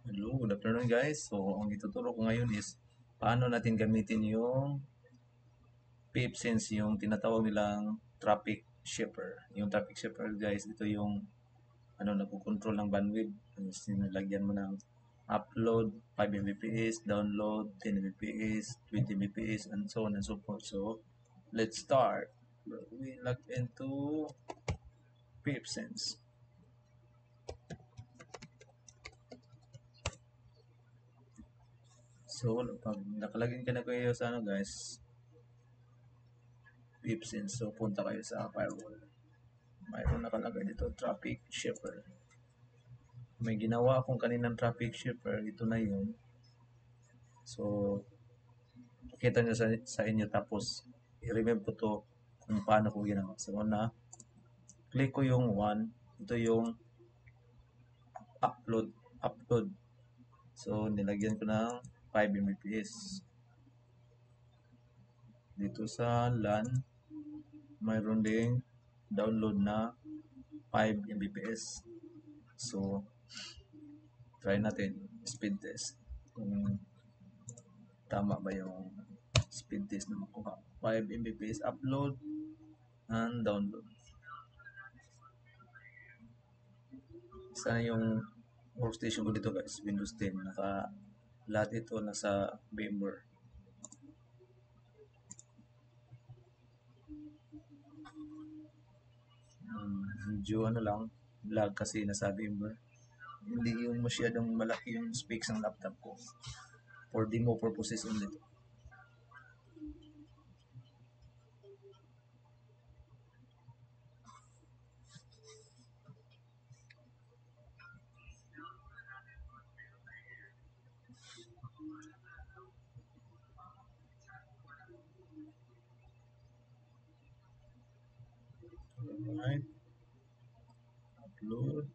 Hello, good afternoon guys. So, ang ituturo ko ngayon is paano natin gamitin yung PipSense, yung tinatawag nilang traffic shipper. Yung traffic shipper guys, ito yung nagko-control ng bandwidth. Nilagyan mo ng upload 5 Mbps, download 10 Mbps, 20 Mbps, and so on and so forth. So, let's start. We log into PipSense. So, pag nakalagin ka na kayo sa guys, PipSense. So, punta kayo sa firewall. Mayroon nakalagay dito, traffic shipper. May ginawa akong kaninang traffic shipper. Ito na yun. So, pakita nyo sa inyo tapos i-remember ko to kung paano ko ginawa. So, una, click ko yung 1. Ito yung upload. So, nilagyan ko ng 5 Mbps. Dito sa LAN, mayroon ding download na 5 Mbps. So, try natin speed test kung tama ba yung speed test na makuha. 5 Mbps upload and download. Sana yung workstation ko dito guys, Windows 10. Lahat ito nasa VMware. Medyo lang, lag kasi nasa VMware. Hindi yung masyadong malaki yung specs ng laptop ko. For demo purposes only. Alright. Upload.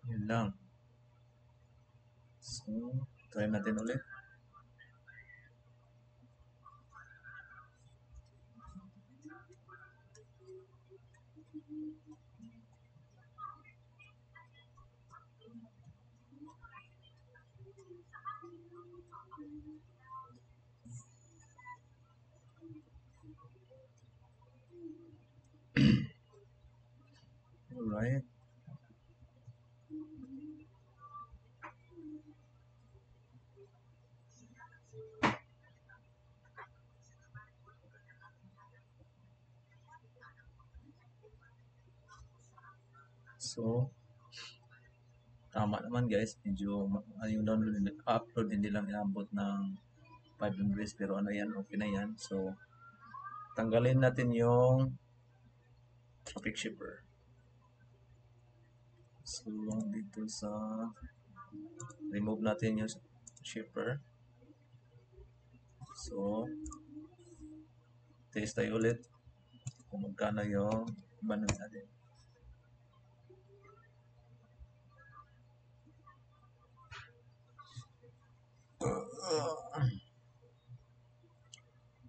Yun lang. So, try natin ulit. Alright. So, tama naman guys. Medyo yung download, upload hindi lang inabot ng 5 Mbps pero ano yan, okay na yan. So, tanggalin natin yung traffic shipper. So, dito sa remove natin yung shipper. So, test tayo ulit kung magkano yung bandwidth natin.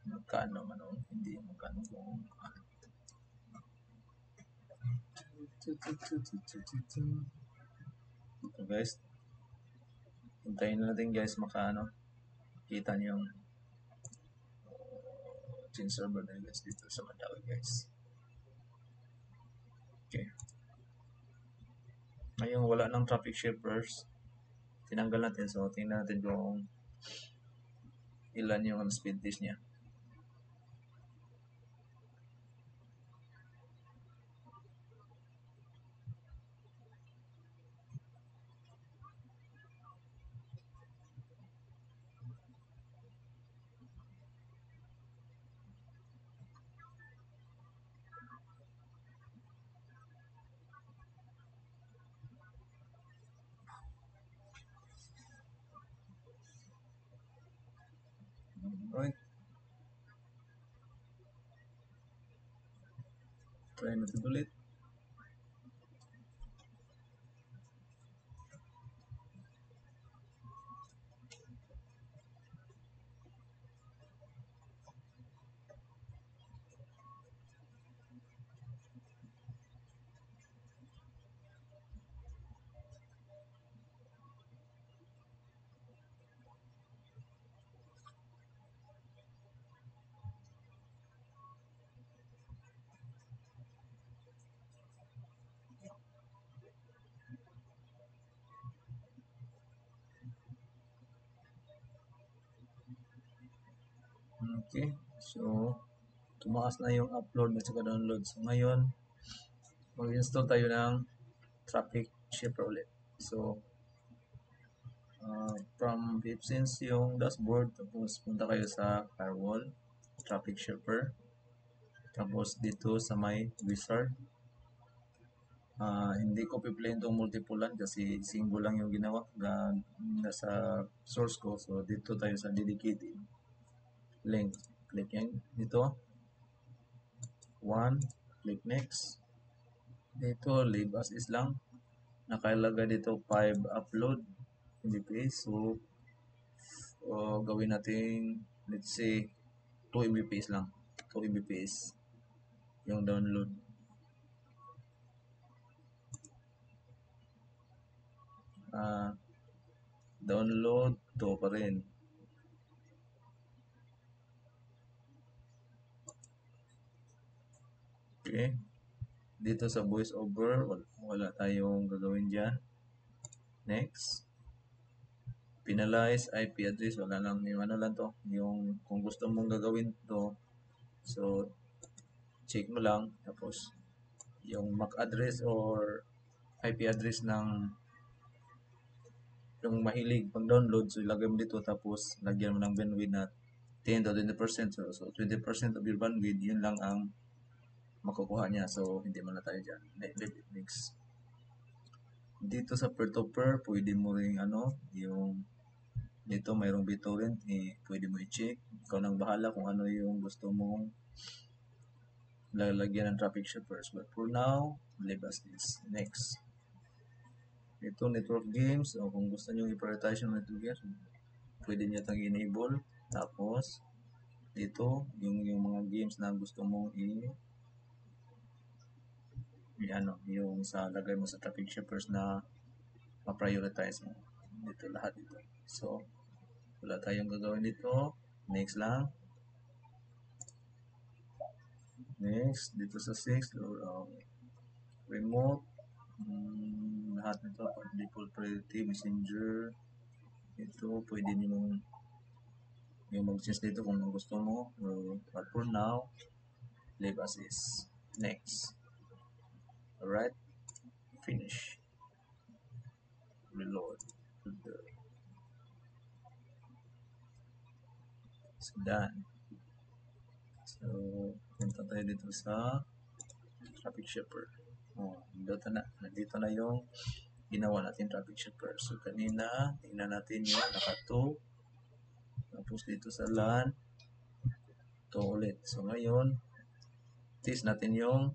Magkano man o hindi magkano kung ito guys, hintayin na natin guys kita niyo yung change server na guys dito sa Mandawi guys. Okay, ngayon wala ng traffic shippers, tinanggal natin. So tingnan natin kung ilan yung speed test niya. Alright, try natin ulit. Okay, so tumaas na yung upload at saka download. So ngayon, mag-install tayo ng traffic shipper ulit. So from VipSense yung dashboard, tapos punta kayo sa firewall, traffic shipper, tapos dito sa may wizard. Hindi ko piplayin itong multiple kasi single lang yung ginawa nasa source ko. So dito tayo sa dedicated link. Click yan dito. 1. Click next. Dito leave as is lang. Nakalagay dito 5 upload Mbps. So gawin natin, let's say 2 Mbps lang. 2 Mbps yung download. Download 2 pa rin. Okay. Dito sa voice over, wala tayong gagawin dyan. Next. Penalize IP address, wala lang, yung ano lang to, yung kung gusto mong gagawin to, so check mo lang, tapos yung MAC address or IP address ng yung mahilig pag download, so ilagay mo dito, tapos lagyan mo ng bandwidth na 10 to 20%, so 20% of your bandwidth, yun lang ang makukuha niya, so hindi mo na tayo dyan. Next. Dito sa peer-to-peer, pwede mo rin yung dito mayroong BitTorrent, pwede mo i-check. Ikaw nang bahala kung ano yung gusto mong lalagyan ng traffic shippers. But for now, leave as is. Next. Ito, network games. O kung gusto nyo i-prioritize yung network games, pwede nyo itong enable. Tapos, dito, yung mga games na gusto mong yung sa lagay mo sa traffic shippers na ma-prioritize mo. Dito lahat ito. So, wala tayong gagawin dito. Next lang. Next, dito sa 6, remote. Lahat nito, default priority, messenger. Ito, pwede nyo yung mag-change dito kung gusto mo. But for now, leave as is. Next. Alright. Finish. Reload. So, done. So, punta tayo dito sa traffic shipper. Nandito na yung ginawa natin traffic shipper. So, kanina, tingnan natin yung naka 2. Tapos dito sa LAN, 2 ulit. So, ngayon, test natin yung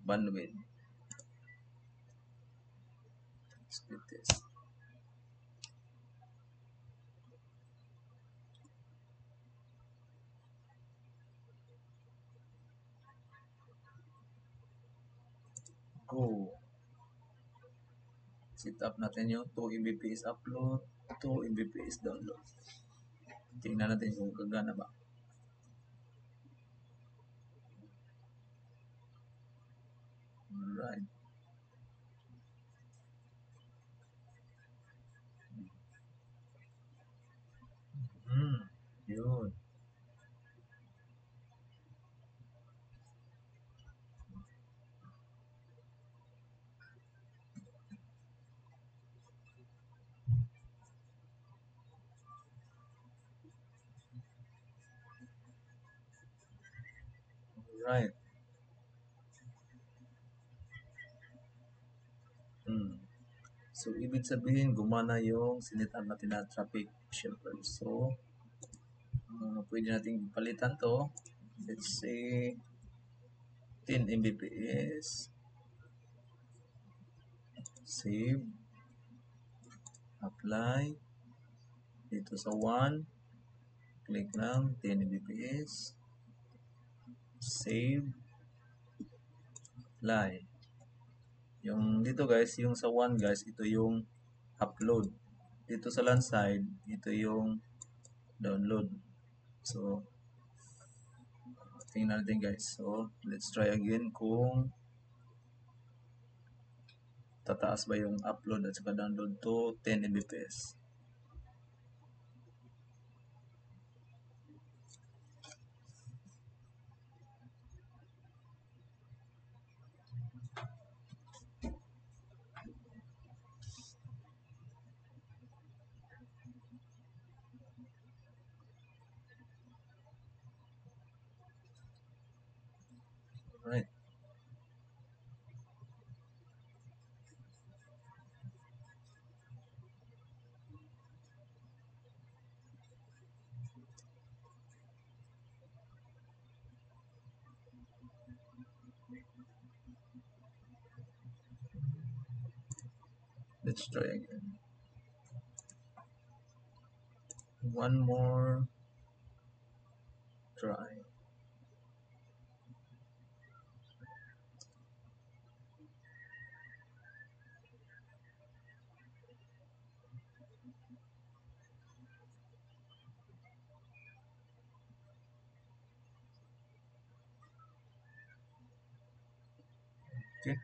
bandwidth. Speed test. Go. Set up natin yung 2 Mbps upload, 2 Mbps download. Tingnan natin kung gagana ba. Alright. Yun. Alright. So, ibig sabihin, gumana yung sinitap natin na traffic shipper. So, pwede natin palitan to. Let's say, 10 Mbps. Save. Apply. Dito sa 1. Click lang, 10 Mbps. Save. Apply. Yung dito guys, yung sa 1 guys, ito yung upload. Dito sa LAN side, ito yung download. So, tingnan natin guys. So, let's try again kung tataas ba yung upload at saka download to 10 Mbps. Let's try again. One more try. Okay.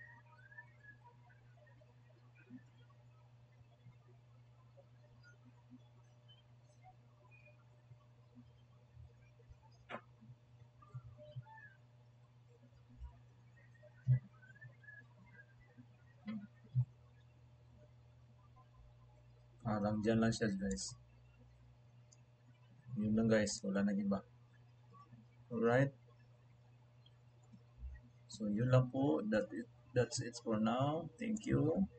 Parang dyan lang siya guys. Yun lang guys. Wala nang iba. Alright. So yun lang po. That's it for now. Thank you.